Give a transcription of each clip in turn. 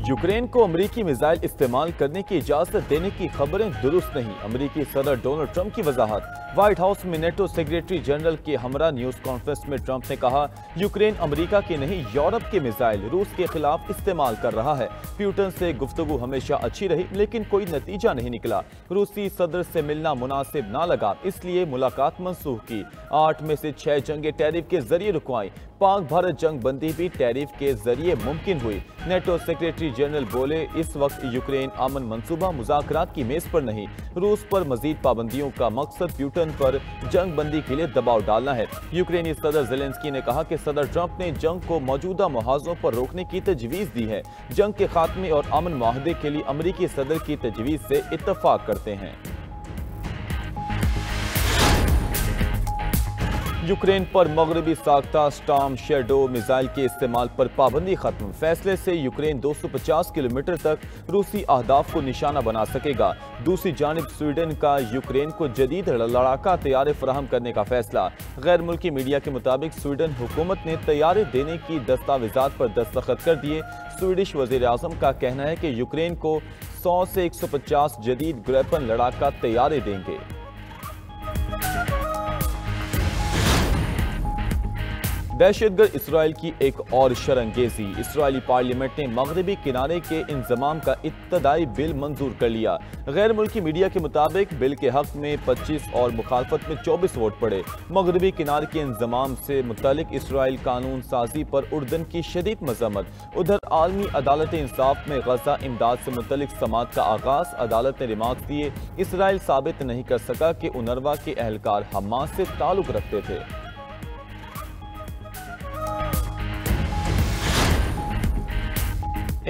Ukraine को अमेरिकी missile इस्तेमाल करने की इजाजत देने की खबरें दुरुस्त नहीं। अमेरिकी सदर डोनाल्ड ट्रंप की वजाहत। व्हाइट हाउस में नेटो सेक्रेटरी जनरल के हमरा न्यूज कॉन्फ्रेंस में ट्रंप ने कहा, यूक्रेन अमेरिका के नहीं यूरोप के मिसाइल रूस के खिलाफ इस्तेमाल कर रहा है। प्यूटन से गुफ्तगू हमेशा अच्छी रही, लेकिन कोई नतीजा नहीं निकला। रूसी सदर से मिलना मुनासिब ना लगा, इसलिए मुलाकात मंसूख की। 8 में से 6 जंगें टैरिफ के जरिए रुकवाई। पाक भारत जंग बंदी भी टैरिफ के जरिए मुमकिन हुई। नेटो सेक्रेटरी जनरल बोले, इस वक्त यूक्रेन अमन मंसूबा मुज़ाकरात की मेज पर नहीं। रूस पर मजीद पाबंदियों का मकसद प्यूटन पर जंग बंदी के लिए दबाव डालना है। यूक्रेनी सदर ज़ेलेंस्की ने कहा कि सदर ट्रंप ने जंग को मौजूदा मुहाज़ों पर रोकने की तजवीज़ दी है। जंग के खात्मे और अमन माहदे के लिए अमरीकी सदर की तजवीज़ से इत्तफाक करते हैं। यूक्रेन पर मगरबी साख्ता स्टॉर्म शैडो मिसाइल के इस्तेमाल पर पाबंदी खत्म। फैसले से यूक्रेन 250 किलोमीटर तक रूसी अहदाफ को निशाना बना सकेगा। दूसरी जानिब स्वीडन का यूक्रेन को जदीद लड़ाका तैयारे फराहम करने का फैसला। गैर मुल्की मीडिया के मुताबिक स्वीडन हुकूमत ने तैयारे देने की दस्तावेजात पर दस्तखत कर दिए। स्वीडिश वजीर आजम का कहना है कि यूक्रेन को 100 से 150 जदीद ग्रेपन लड़ाका तैयारे देंगे। दहशतगर्द इसराइल की एक और शरंगेजी। इसराइली पार्लियामेंट ने मगरबी किनारे के इंजमाम का इब्तदाई बिल मंजूर कर लिया। गैर मुल्की मीडिया के मुताबिक बिल के हक में 25 और मुखालफत में 24 वोट पड़े। मगरबी किनारे के इंजमाम से मुतल्लिक इसराइल कानून साजी पर उर्दन की शदीद मजम्मत। उधर आलमी अदालत इंसाफ में गजा इमदाद से मुतल्लिक समात का आगाज। अदालत ने रिमार्क दिए, इसराइल साबित नहीं कर सका कि उनरवा के अहलकार हमास से ताल्लुक रखते थे।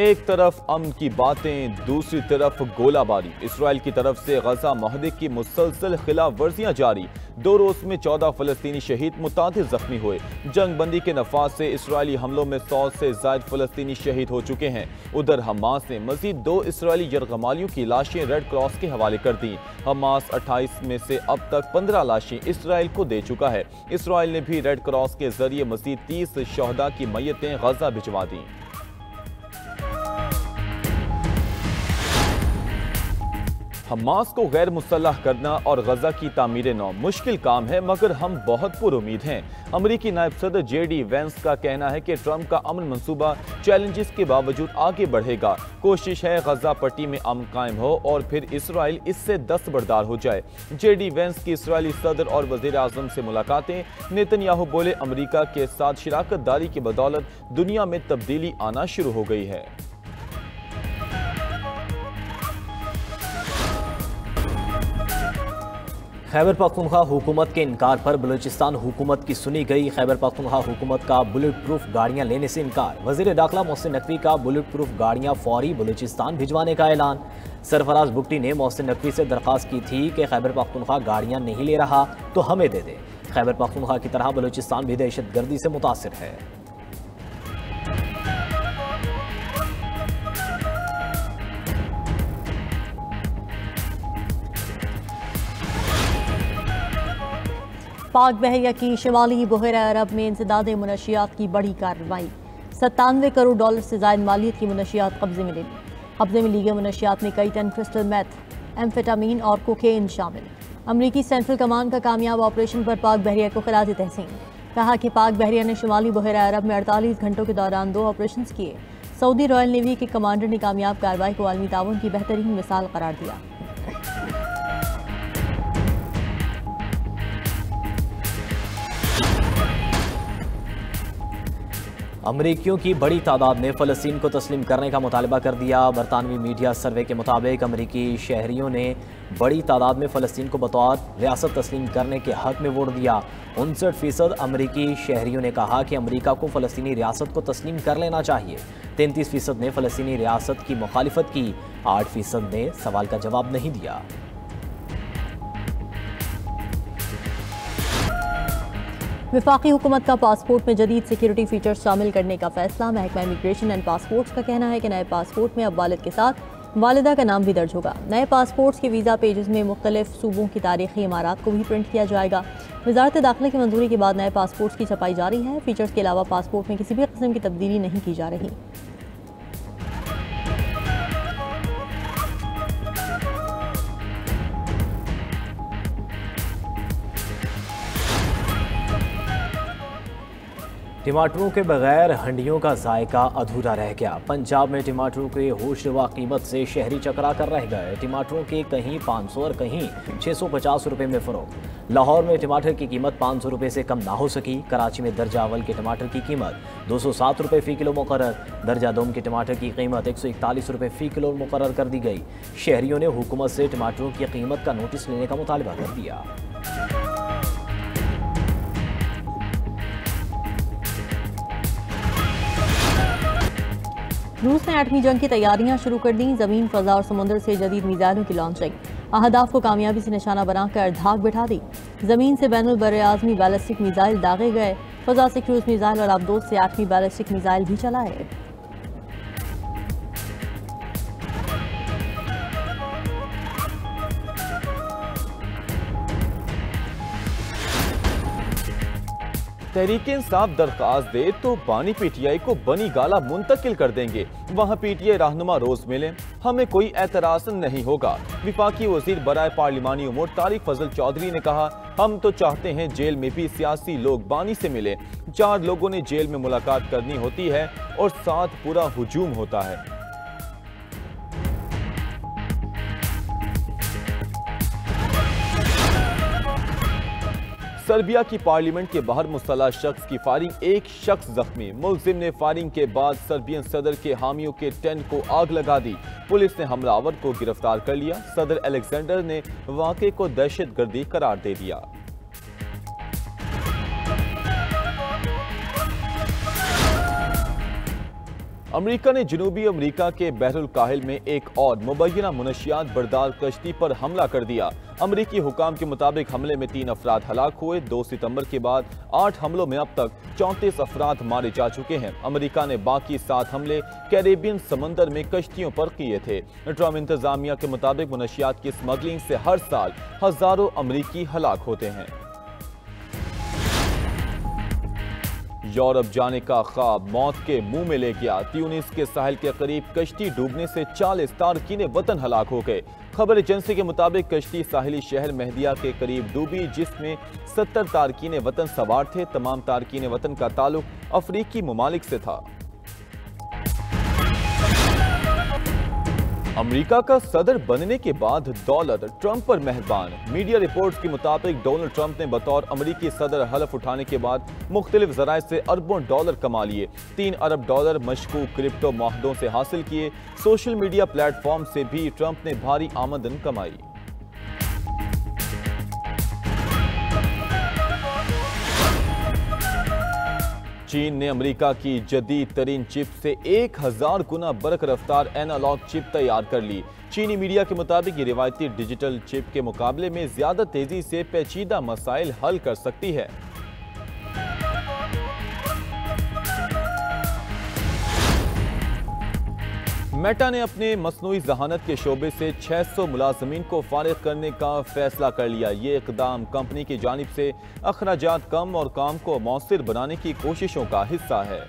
एक तरफ अमन की बातें, दूसरी तरफ गोलाबारी। इसराइल की तरफ से गजा मुआहदे की मुसलसल खिलाफ वर्जियां जारी। 2 रोज में 14 फलस्तीनी शहीद, मुतादिद जख्मी हुए। जंग बंदी के नफाज से इसराइली हमलों में 100 से ज्यादा फलस्तीनी शहीद हो चुके हैं। उधर हमास ने मजीद 2 इसराइली यरगमालियों की लाशें रेड क्रॉस के हवाले कर दी। हमास 28 में से अब तक 15 लाशें इसराइल को दे चुका है। इसराइल ने भी रेड क्रॉस के जरिए मजीद 30 शहदा की मैयतें गजा भिजवा दी। हमास को गैर मुसल्लह करना और गजा की तामीर नौ मुश्किल काम है, मगर हम बहुत पुरुमीद हैं। अमरीकी नायब सदर JD वेंस का कहना है कि ट्रंप का अमन मंसूबा चैलेंजेस के बावजूद आगे बढ़ेगा। कोशिश है गजा पट्टी में अमन कायम हो और फिर इसराइल इससे दस्तबरदार हो जाए। JD वेंस की इसराइली सदर और वजीर आजम से मुलाकातें। नेतन्याहू बोले, अमरीका के साथ शराकत दारी की बदौलत दुनिया में तब्दीली आना शुरू हो गई है। खैबर पख्तूनख्वा हुकूमत के इनकार पर बलूचिस्तान हुकूमत की सुनी गई। खैबर पख्तूनख्वा हुकूमत का बुलेट प्रूफ गाड़ियां लेने से इनकार। वज़ीर दाखिला मोहसिन नकवी का बुलेट प्रूफ गाड़ियां फौरी बलूचिस्तान भिजवाने का ऐलान। सरफराज बुगटी ने मोहसिन नकवी से दरख्वास्त की थी कि खैबर पख्तूनख्वा गाड़ियां नहीं ले रहा तो हमें दे दे। खैबर पख्तूनख्वा की तरह बलूचिस्तान भी दहशतगर्दी से मुतासिर है। पाक बहरिया की शिमाली बहरा अरब में इंसदाद मुनशियात की बड़ी कार्रवाई। 97 करोड़ डॉलर से ज़ायद मालियत की मुनशियात कब्जे में ले ली। कब्जे में ली गए मुनशियात में कई टन क्रिस्टल मैथ, एम्फेटामीन और कोकेन शामिल। अमरीकी सेंट्रल कमान का कामयाब ऑपरेशन पर पाक बहरिया को खिराज तहसीन। कहा कि पाक बहरिया ने शिमाली बहरा अरब में 48 घंटों के दौरान 2 ऑपरेशन किए। सऊदी रॉयल नेवी के कमांडर ने कामयाब कार्रवाई को आलमी ताउन की बेहतरीन मिसाल करार दिया। अमरीकियों की बड़ी तादाद ने फ़लस्तीन को तस्लीम करने का मुतालबा कर दिया। बरतानवी मीडिया सर्वे के मुताबिक अमरीकी शहरियों ने बड़ी तादाद में फ़लस्तीन को बतौर रियासत तस्लीम करने के हक़ में वोट दिया। 59% अमरीकी शहरियों ने कहा कि अमरीका को फ़लस्तीनी रियासत को तस्लीम कर लेना चाहिए। 33% ने फ़लस्तीनी रियासत की मुखालिफत की। 8% ने सवाल का जवाब नहीं दिया। वफाकी हुकूमत का पासपोर्ट में जदीद सिक्योरिटी फीचर्स शामिल करने का फैसला। महकमा इमिग्रेशन एंड पासपोर्ट्स का कहना है कि नए पासपोर्ट में अब वालिद के साथ वालिदा का नाम भी दर्ज होगा। नए पासपोर्ट्स के वीज़ा पेजेस में मुख्तलिफ सूबों की तारीखी इमारत को भी प्रिंट किया जाएगा। वजारत दाखिला की मंजूरी के बाद नए पासपोर्ट्स की छपाई जारी है। फीचर्स के अलावा पासपोर्ट में किसी भी किस्म की तब्दीली नहीं की जा रही। टमाटरों के बगैर हंडियों का जायका अधूरा रह गया। पंजाब में टमाटरों के होशरवा कीमत से शहरी चकरा कर रह गए। टमाटरों के कहीं 500 और कहीं 650 रुपए में फरोख्त। लाहौर में टमाटर की कीमत 500 रुपए से कम ना हो सकी। कराची में दर्जा अव्वल के टमाटर की कीमत 207 रुपए फ़ी किलो मुकर्रर। दर्जा दोम के टमाटर की कीमत 141 रुपए फ़ी किलो मुकर्रर कर दी गई। शहरियों ने हुकूमत से टमाटरों की कीमत का नोटिस लेने का मुतालबा कर दिया। रूस ने एटमी जंग की तैयारियां शुरू कर दी। जमीन, फजा और समुद्र से जदीद मिसाइलों की लॉन्चिंग। अहदाफ को कामयाबी से निशाना बनाकर धाक बिठा दी। जमीन से बैनुल बर्रे आज़मी बैलिस्टिक मिसाइल दागे गए। फजा से क्रूज मिसाइल और आबदोज से एटमी बैलिस्टिक मिसाइल भी चलाए। तहरीक इंसाफ दरख्वास्त दे तो बानी पीटीआई को बनी गाला मुंतकिल कर देंगे। वहां पीटीआई रहनुमा रोज मिले, हमें कोई एतराज नहीं होगा। विफाकी वजीर बराए पार्लिमानी उमूर तारिक फजल चौधरी ने कहा, हम तो चाहते हैं जेल में भी सियासी लोग बानी से मिले। 4 लोगों ने जेल में मुलाकात करनी होती है और साथ पूरा हुजूम होता है। सर्बिया की पार्लियामेंट के बाहर मुसल्लह शख्स की फायरिंग, 1 शख्स जख्मी। मुलजिम ने फायरिंग के बाद सर्बियन सदर के हामियों के टेंट को आग लगा दी। पुलिस ने हमलावर को गिरफ्तार कर लिया। सदर अलेक्जेंडर ने वाक़े को दहशतगर्दी करार दे दिया। अमेरिका ने जनूबी अमेरिका के बहरुल काहिल में एक और मुबैना मुनशियात बरदार कश्ती पर हमला कर दिया। अमेरिकी हुकाम के मुताबिक हमले में 3 अफराद हलाक हुए। 2 सितंबर के बाद 8 हमलों में अब तक 34 अफराद मारे जा चुके हैं। अमेरिका ने बाकी 7 हमले कैरेबियन समंदर में कश्तियों पर किए थे। ट्रम्प इंतजामिया के मुताबिक मुनशियात की स्मगलिंग से हर साल हजारों अमेरिकी हलाक होते हैं। यूरोप जाने का ख्वाब मौत के मुंह में ले गया। ट्यूनिस के साहिल के करीब कश्ती डूबने से 40 तारकीन वतन हलाक हो गए। खबर एजेंसी के मुताबिक कश्ती साहिली शहर मेहदिया के करीब डूबी, जिसमें 70 तारकीन वतन सवार थे। तमाम तारकीन वतन का ताल्लुक अफ्रीकी ममालिक से था। अमेरिका का सदर बनने के बाद दौलत ट्रंप पर मेहरबान। मीडिया रिपोर्ट्स के मुताबिक डोनाल्ड ट्रंप ने बतौर अमेरिकी सदर हलफ उठाने के बाद मुख्तलिफ ज़राए से अरबों डॉलर कमा लिए। 3 अरब डॉलर मशकूक क्रिप्टो मुआहदों से हासिल किए। सोशल मीडिया प्लेटफॉर्म से भी ट्रंप ने भारी आमदन कमाई। चीन ने अमेरिका की जदीद तरीन चिप से 1000 गुना बरक रफ्तार एनालॉग चिप तैयार कर ली। चीनी मीडिया के मुताबिक ये रिवायती डिजिटल चिप के मुकाबले में ज्यादा तेजी से पेचीदा मसाइल हल कर सकती है। मेटा ने अपने मसनूई जहानत के शोबे से 600 मुलाजमीन को फारिग करने का फैसला कर लिया। ये इकदाम कंपनी की जानिब से अखराजात कम और काम को मौसर बनाने की कोशिशों का हिस्सा है।